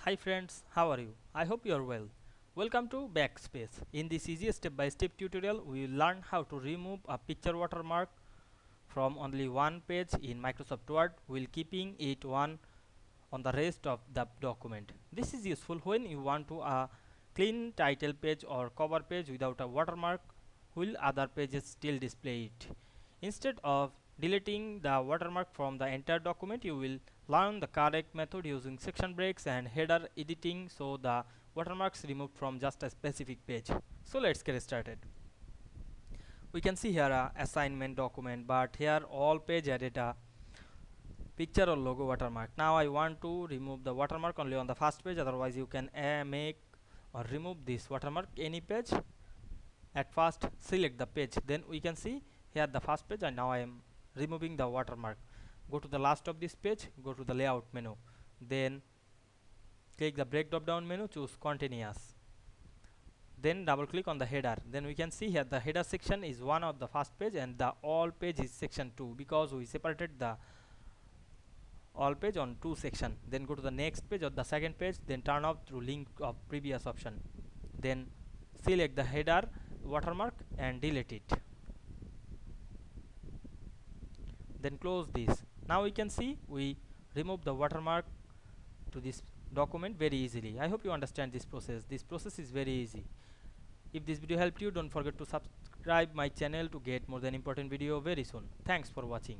Hi friends, how are you? I hope you are well. Welcome to Backspace. In this easy step-by-step tutorial, we will learn how to remove a picture watermark from only one page in Microsoft Word while keeping it one on the rest of the document. This is useful when you want to a clean title page or cover page without a watermark while other pages still display it. Instead of deleting the watermark from the entire document, you will learn the correct method using section breaks and header editing so the watermarks removed from just a specific page. So let's get started. We can see here a assignment document, but here all page added a picture or logo watermark. Now I want to remove the watermark only on the first page, otherwise you can make or remove this watermark any page. At first select the page, then we can see here the first page, and now I am removing the watermark. Go to the last of this page, go to the layout menu, then click the break drop down menu, choose continuous, then double click on the header. Then we can see here the header section is one of the first page and the all page is section 2 because we separated the all page on two section. Then go to the next page or the second page, then turn off through link of previous option, then select the header watermark and delete it, then close this. Now we can see we remove the watermark to this document very easily. I hope you understand this process. This process is very easy. If this video helped you, don't forget to subscribe my channel to get more than important video very soon. Thanks for watching.